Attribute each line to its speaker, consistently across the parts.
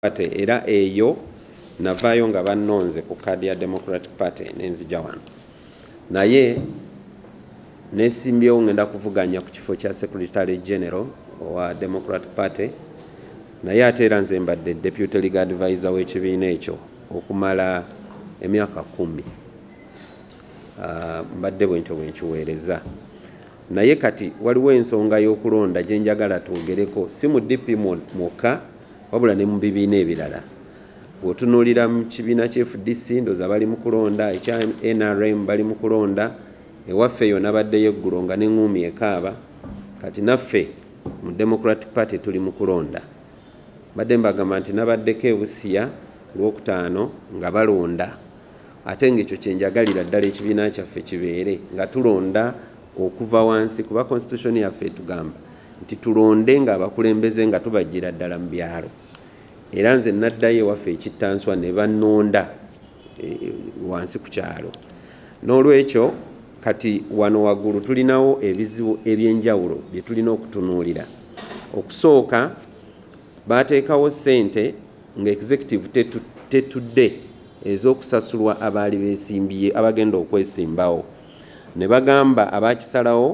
Speaker 1: Party era eyo navayo nga bannonze ku kadi ya Democratic Party nenzija wano naye nesimbyewo ngenda kuvuganya ku kifo kya Secretary General wa Democratic Party naye ate era nze mbadde Deputy Legal Advisor w'ekibiina ekyo okumala emyaka 10 mbadde bwentyo bwenkiweereza naye kati waliwo ensonga y'okulonda gye njagala twogereko si mu DP mwokka wabula ne mu bibiina ebirala bw'otunuulira mu kibiina kya FDC ndoza bali mu kulonda ekya NRM bali mu kulonda ewaffe yonna baddeyo eggulo nga n'eŋŋuumi ekaaba kati naffe mu Democratic Party tuli mu kulonda badde mbagamba nti nabaddeko ebusiya ku Lwokutaano nga balonda ate ng'ekyo kye njagalira ddala ekibiina kyaffe kibeere nga tulonda okuva wansi kuba constitution yaffe etugamba nti tulonde nga abakulembeze nga tubajjira ddala mu byalo era nze naddayo ewaffe ekittanswa ne bannonda wansi ku kyalo n'olwekyo kati wano waggulu tulinawo ebizibu eby'enjawulo bye tulina okutunuulira okusooka baateekawo ssente nga executive tetudde ez'okusasulwa abaali beesimbye abagenda okwesimbawo ne bagamba abakisalawo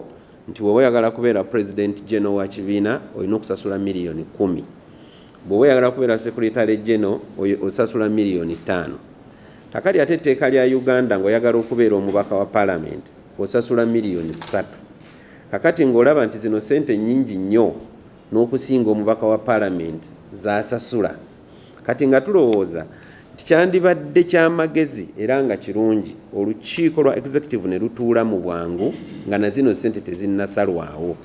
Speaker 1: nti bwe oyagala kubeera President General wa kibiina olina okusasula miliyoni 10 bwe oyagala kubeera Secretary General osasula miliyoni 5 kakati ate etteeka lya Uganda ng'oyagala okubeera omubaka wa Parliament osasula miliyoni 3 kakati ng'olaba nti zino ssente nnyingi nnyo n'okusinga omubaka wa Parliament zaasasula kati nga tulowooza kyandibadde kyamagezi era nga kirungi olukiiko lwa executive ne lutuula mu bwangu nga na zino ssente tezinnasalwawo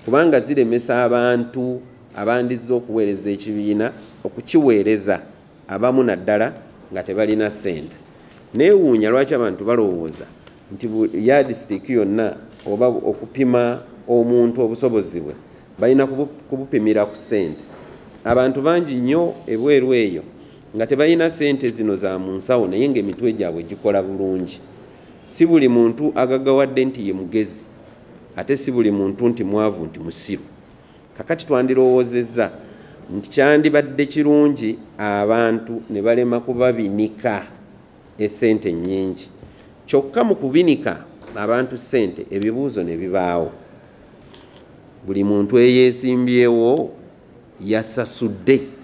Speaker 1: kubanga ziremesa abantu abandizza okuweereza ekibiina okukiweereza abamu naddala nga tebalina ssente neewuunya lwaki abantu balowooza nti yardstick yonna oba okupima omuntu obusobozi bwe balina kubupimira ku ssente abantu bangi nnyo ebweru eyo nga tebalina ssente zino za mu nsawo naye ng'emitwe gyabwe gikola bulungi si buli muntu agagawadde nti ye mugezi ate si buli muntu nti mwavu nti musiru kakati twandirowoozezza nti kyandibadde kirungi abantu ne balema kubabinika essente nnyingi kyokka mu kubinika abantu ssente ebibuuzo ne bibaawo buli muntu eyeesimbyewo yasasudde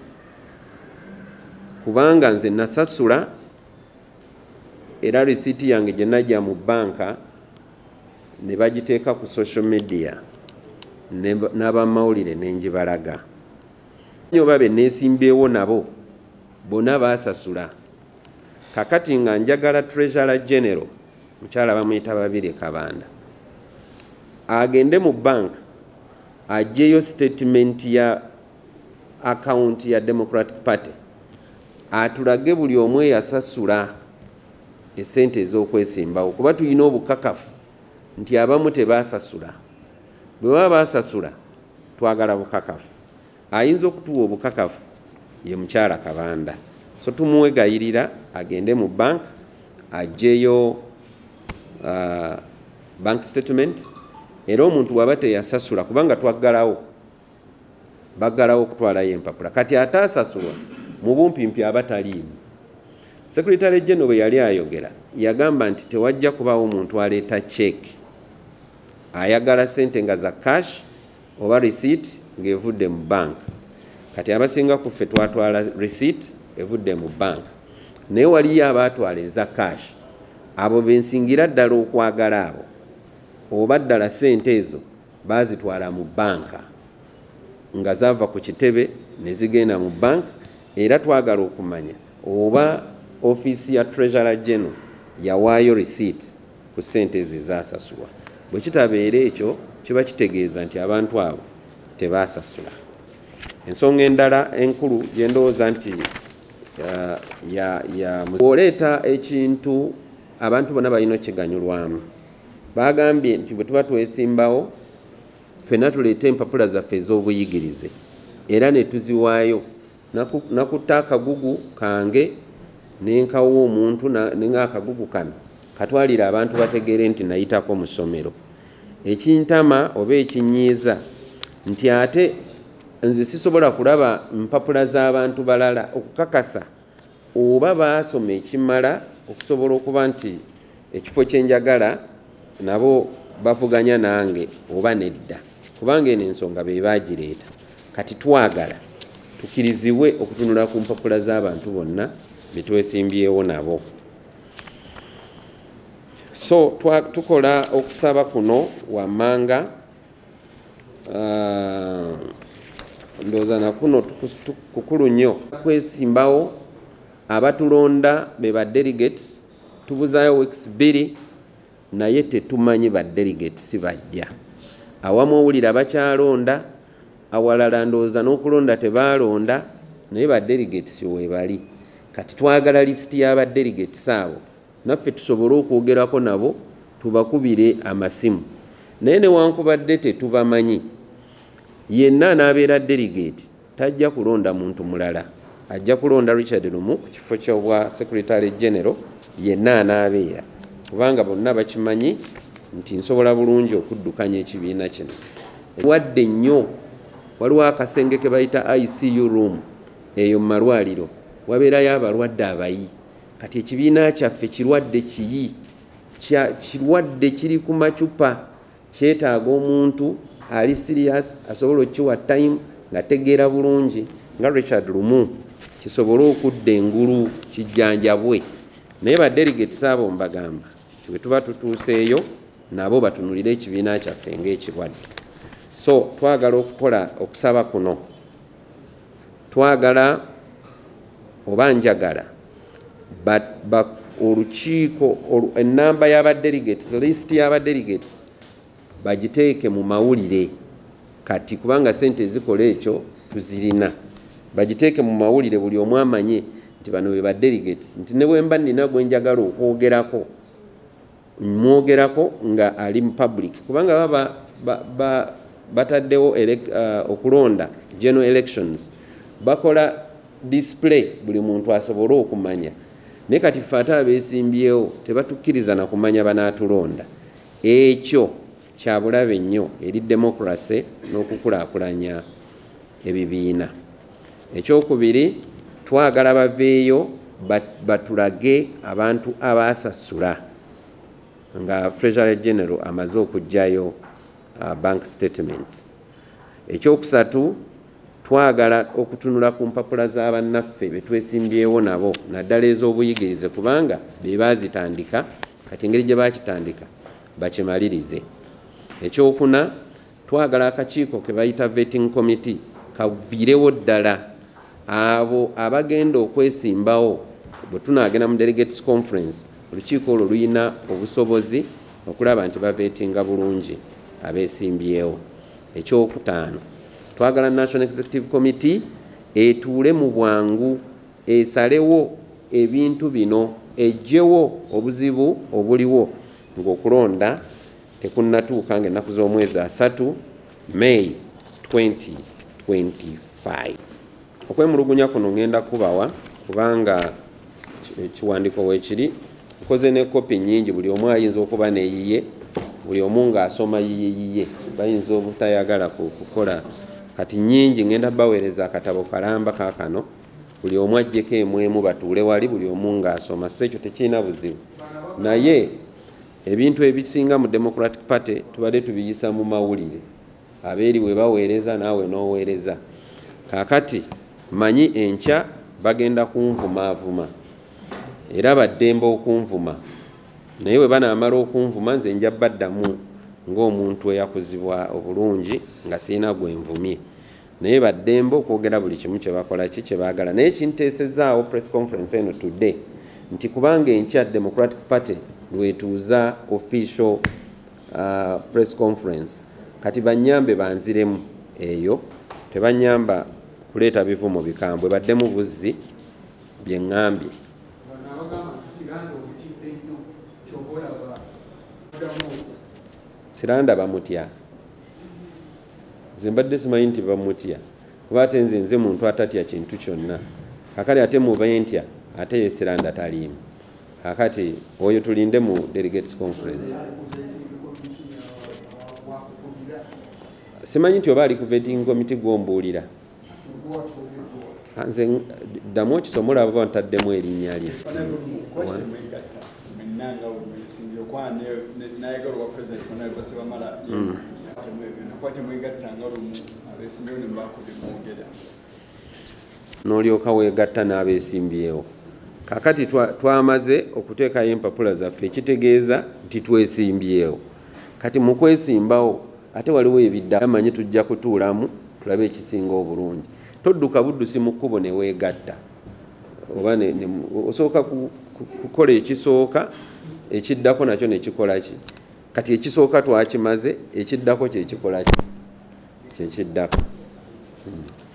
Speaker 1: kubanga nze nasasula era risiiti yange gye najja mu banka ne bagiteeka ku social media n'abamawulire ne njibalaga oba be neesimbyewo nabo bonna baasasula kakati nga njagala Treasurer General mukyala bamuyita Babirye Kabanda agende mu bank aggyeyo statement ya account ya Democratic Party atulage buli omu yasasula essente ez'okwesimbawo kuba tulina obukakafu nti abamu tebaasasula bwe baba baasasula twagala bukakafu ayinza okutuwa obukakafu ye mukyala Kabanda so tumuwegayirira agende mu bank aggyeyo bank statement era omuntu waba teyasasula kubanga baggalawo okutwalayo empapula kati ataasasulwa mu bumpimpi abataliimu Secretary General bwe yali ayogera yagamba nti tewajja kubaawo omuntu aleeta cheque ayagala ssente nga za cash oba receipt ng'evudde mu bank kati abasinga ku ffe twatwala receipt evudde mu bank naye waliyo abaatwala eza cash abo bensingira ddala okwagala abo oba ddala ssente ezo baazitwala mu banka nga zaava ku kitebe ne zigenda mu bank era twagala okumanya oba office ya Treasurer General yawaayo receipt ku ssente ezo ezaasasulwa bwe kitabeera ekyo kiba kitegeeza nti abantu abo tebaasasula ensonga endala enkulu gye ndowooza nti oleeta ekintu abantu bonna balina okiganyulwamu bagambye nti bwe tuba twesimbawo ffenna tuleeta empapula zaffe ez'obuyigirize era ne tuziwaayo nakutta akagugu kange nenkawo omuntu nenga akagugu kano katwalira abantu bategeere nti nayitako mu ssomero ekintama oba ekinyiiza nti ate nze sisobola kulaba mpapula z'abantu balala okukakasa oba baasoma ekimala okusobola okuba nti ekifo kyenjagala nabo bavuganya nange oba nedda, kubanga eno ensonga be bagireeta. Kati twagala tukirizibwe okutunula ku mpapula z'abantu bonna betwesimbyewo nabo. So tukola okusaba kuno wammanga ndowooza na kuno kukulu nnyo kwesimbawo abatulonda be ba delegates tubuzaayo weeks 2 naye tetumanyi ba delegates bajja. Awamu owulira bakyalonda, awalala ndowooza n'okulonda tebaalonda naye ba delegates we bali. Kati twagala lisiti y'aba delegates abo naffe tusobole okwogerako nabo tubakubire amasimu. Naye newankubadde tetubamanyi, yenna n'abeera delegate tajja kulonda muntu mulala, ajja kulonda Richard Lumu ku kifo ky'obwa Secretary General, yenna anaabeera, kubanga bonna bakimanyi nti nsobola bulungi okuddukanya ekibiina kino. Wadde nnyo waliwo akasenge ke bayita ICU room eyo mu malwaliro, wabeerayo abalwadde abayi. Kati ekibiina kyaffe kirwadde kiyi, kirwadde kiri ku macupa, kyetaaga omuntu ali serious asobola okukiwa time nga tegeera bulungi nga Richard Lumu, kisobole okudda engulu kijjanjabwe. Naye ba delegates abo mbagamba nti bwe tuba tutuuseeyo nabo batunulire ekibiina kyaffe ng'ekirwadde. So twagala okukola okusaba kuno, twagala oba njagala olukiiko ennamba y'aba delegates, list y'aba delegates bagiteeke mu mawulire. Kati kubanga sente ezikola ekyo tuzirina, bagiteeke mu mawulire buli omu amanye nti bano be ba delegates, nti ne bwe mba nnina gwe njagala okwogerako mwogerako nga ali mu public, kubanga baba bataddewo okulonda general elections, bakola display buli muntu asobole okumanya. Naye kati ffe ate abeesimbyewo tebatukkiriza na kumanya banaatulonda. Ekyo kya bulabe nnyo eri democracy n'okukulaakulanya ebibiina. Ekyokubiri, twagala baveeyo batulage abantu abaasasula nga Treasury General amaze okugjayo bank statement. Ekyokusatu, twagala okutunula ku mpapula z'abannaffe betwesimbyewo nabo naddala ez'obuyigirize, kubanga be baazitandika, kati engeri gye baakitandika bakimalirize. Ekyokuna, twagala akakiiko ke bayita vetting committee kaviirewo ddala abo abagenda okwesimbawo. Bwe tunaagenda mu delegates conference, olukiiko olwo luyina obusobozi okulaba nti bavetinga bulungi abeesimbyewo. Ekyokutaano, twagala National Executive Committee etuule mu bwangu esalewo ebintu bino, ejjewo obuzibu obuliwo ng'okulonda tekunnatuuka ng'ennaku z'omwezi 3 May 2025. Okwemulugunya kuno ngenda kubawa kubanga ekiwandiiko weekiri nkoze ne kopi nnyingi, buli omu ayinza okuba neyiye, buli omu ng'asoma yiye bayinza obutayagala kukola. Kati nnyingi ngenda baweereza akatabo kalamba kaakano, buli omu ajjeko emwemu batuule wali, buli omu ng'asoma. So ekyo tekirina buzibu, naye ebintu ebisinga mu Democratic Party tubadde tubiyisa mu mawulire, abeeri we baweereza naawe n'oweereza. Kaakati manyi enkya bagenda kunvumaavuma era baddembe okunvuma, naye bwe banaamala okunvuma nze nja baddamu ng'omuntu eyakuzibwa obulungi nga sirina gwe nvumye, naye baddembe okwogera buli kimu kye bakola kye baagala. Naye kinteesezaawo press conference eno today nti kubanga enkya Democratic Party lwetuuza official press conference, kati banyambe banziremu eyo, tebanyamba kuleeta bivumo bikambwe, baddemu buzzi bye ŋŋambye. Siranda bamutya, nze mbadde simanyi nti bamutya, kuba ate nze muntu atatya kintu kyonna. Kakale ate mube ntya ate ye Siranda taliimu. Kakati oyo tulinde mu delegates conference. Simanyi nti oba ali ku vetting committee gw'ombuulira. nze ddamu okisomo olaba ntaddemu erinnya lye n'olyoka weegatta n'abeesimbyewo. Kakati twamaze okuteekayo empapula zaffe ekitegeeza nti twesimbyewo. Kati mu kwesimbawo ate waliwo ebidda amanyi tujja kutuulamu tulabe ekisinga obulungi. Todduka buddusi mu kkubo ne weegatta oba osooka kukola ekisooka ekiddako nakyo ne kikola ki. Kati ekisooka twakimaze ekiddako kye kikola ki kye kiddako.